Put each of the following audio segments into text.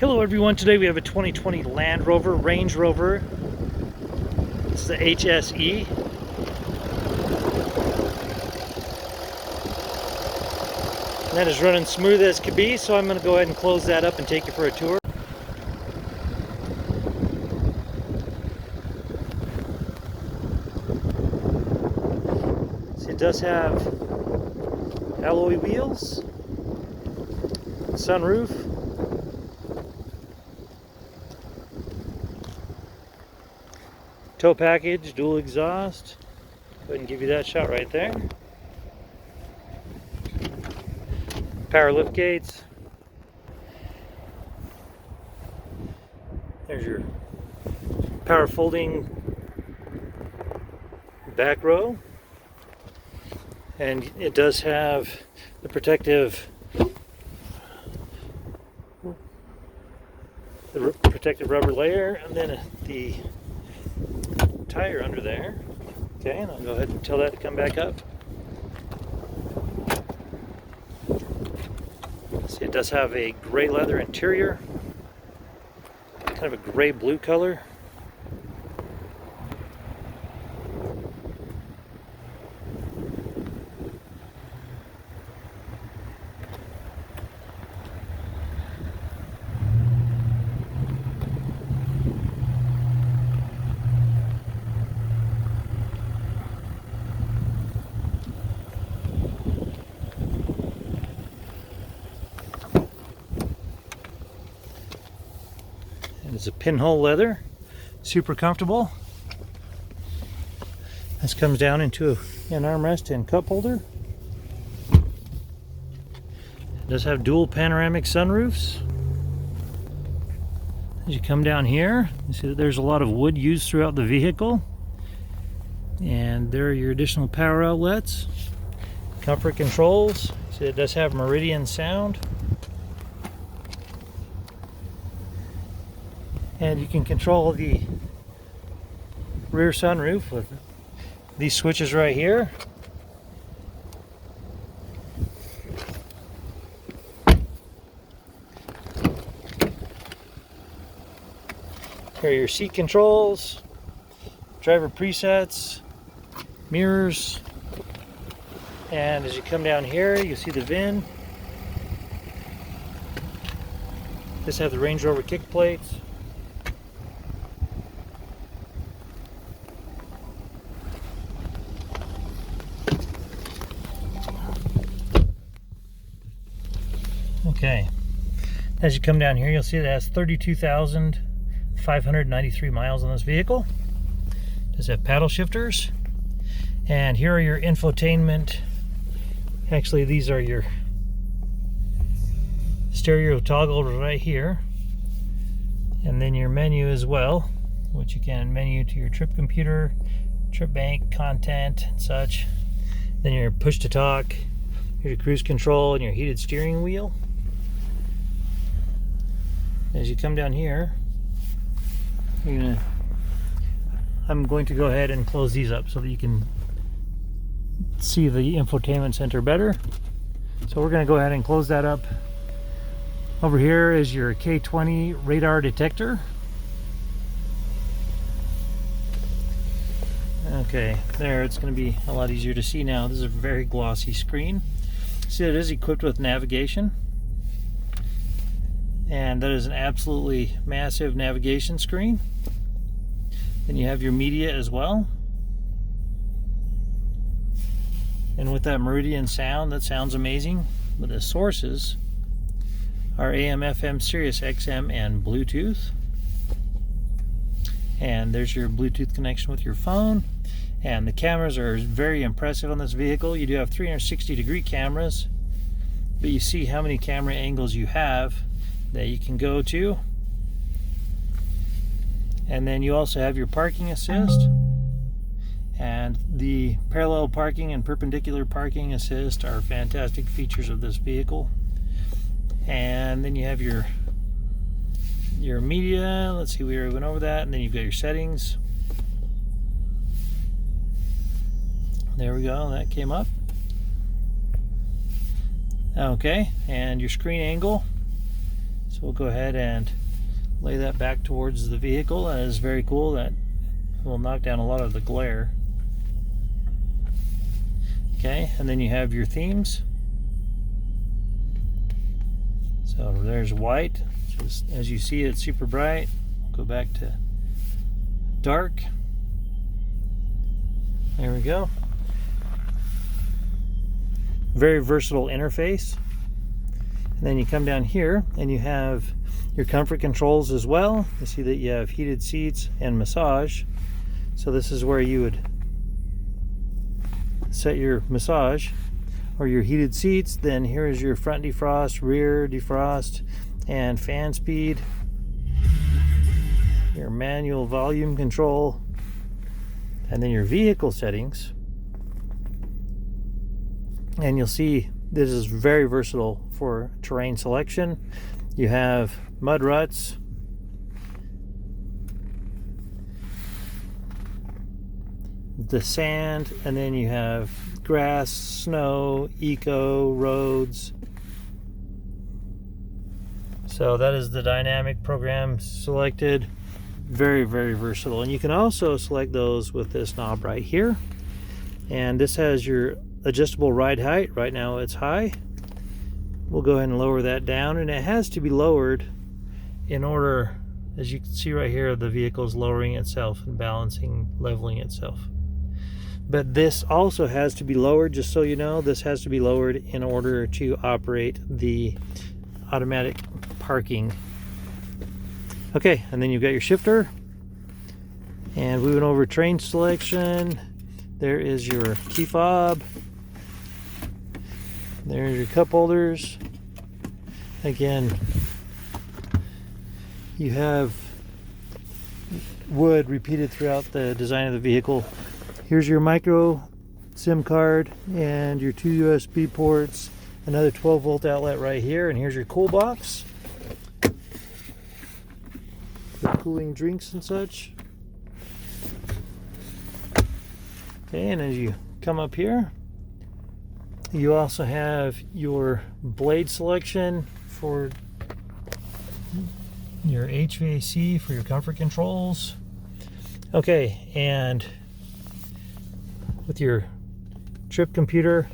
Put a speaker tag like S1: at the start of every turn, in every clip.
S1: Hello everyone, today we have a 2020 Land Rover, Range Rover. This is the HSE. And that is running smooth as could be, so I'm going to go ahead and close that up and take you for a tour. So it does have alloy wheels, sunroof, tow package, dual exhaust. Go ahead and give you that shot right there. Power lift gates. There's your power folding back row. And it does have the protective rubber layer, and then the tire under there. Okay, and I'll go ahead and tell that to come back up. See, it does have a gray leather interior, kind of a gray blue color. It's a pinhole leather, super comfortable. This comes down into an armrest and cup holder. It does have dual panoramic sunroofs. As you come down here, you see that there's a lot of wood used throughout the vehicle. And there are your additional power outlets. Comfort controls. See, it does have Meridian sound. And you can control the rear sunroof with these switches right here. Here are your seat controls, driver presets, mirrors, and as you come down here, you see the VIN. This has the Range Rover kick plates. Okay, as you come down here, you'll see it has 32,593 miles on this vehicle. It does have paddle shifters, and here are your infotainment. Actually, these are your stereo toggles right here, and then your menu as well, which you can menu to your trip computer, trip bank, content, and such. Then your push to talk, your cruise control, and your heated steering wheel. As you come down here, I'm going to go ahead and close these up so that you can see the infotainment center better. So we're going to go ahead and close that up. Over here is your K20 radar detector. Okay, there, it's going to be a lot easier to see now. This is a very glossy screen. See, it is equipped with navigation. And that is an absolutely massive navigation screen. Then you have your media as well. And with that Meridian sound, that sounds amazing. But the sources are AM, FM, Sirius XM, and Bluetooth. And there's your Bluetooth connection with your phone. And the cameras are very impressive on this vehicle. You do have 360-degree cameras, but you see how many camera angles you have that you can go to. And then you also have your parking assist, and the parallel parking and perpendicular parking assist are fantastic features of this vehicle. And then you have your media. Let's see, we already went over that. And then you've got your settings. There we go, that came up. Okay, and your screen angle. So we'll go ahead and lay that back towards the vehicle, and it's very cool. That will knock down a lot of the glare. Okay, and then you have your themes. So there's white. Just as you see, it's super bright. Go back to dark. There we go. Very versatile interface. And then you come down here and you have your comfort controls as well. You see that you have heated seats and massage. So this is where you would set your massage or your heated seats. Then here is your front defrost, rear defrost, and fan speed. Your manual volume control, and then your vehicle settings. And you'll see this is very versatile for terrain selection. You have mud ruts, the sand, and then you have grass, snow, eco, roads. So that is the dynamic program selected. Very, very versatile. And you can also select those with this knob right here. And this has your adjustable ride height. Right now it's high. We'll go ahead and lower that down, and it has to be lowered in order, as you can see right here, the vehicle is lowering itself and balancing, leveling itself. But this also has to be lowered, just so you know, this has to be lowered in order to operate the automatic parking. Okay, and then you've got your shifter. And we went over train selection. There is your key fob. There's your cup holders. Again, you have wood repeated throughout the design of the vehicle. Here's your micro SIM card and your 2 USB ports, another 12-volt outlet right here, and here's your cool box for cooling drinks and such. Okay, and as you come up here, you also have your blade selection for your HVAC, for your comfort controls. Okay, and with your trip computer,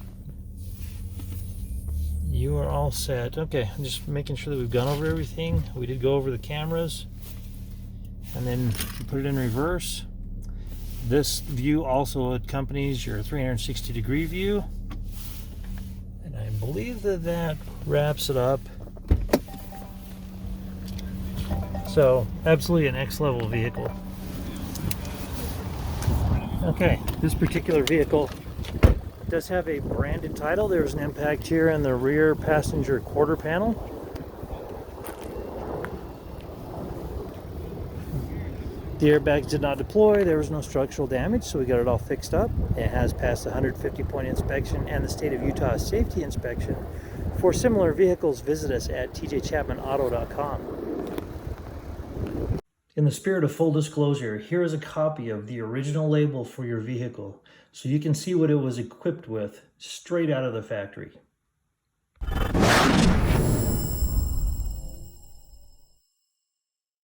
S1: you are all set. Okay, I'm just making sure that we've gone over everything. We did go over the cameras, and then you put it in reverse. This view also accompanies your 360-degree view. And I believe that that wraps it up. So, absolutely an X-level vehicle. Okay, this particular vehicle does have a branded title. There's an impact here in the rear passenger quarter panel. The airbags did not deploy. There was no structural damage, so we got it all fixed up. It has passed the 150-point inspection and the state of Utah safety inspection. For similar vehicles, visit us at tjchapmanauto.com. In the spirit of full disclosure, here is a copy of the original label for your vehicle, so you can see what it was equipped with straight out of the factory.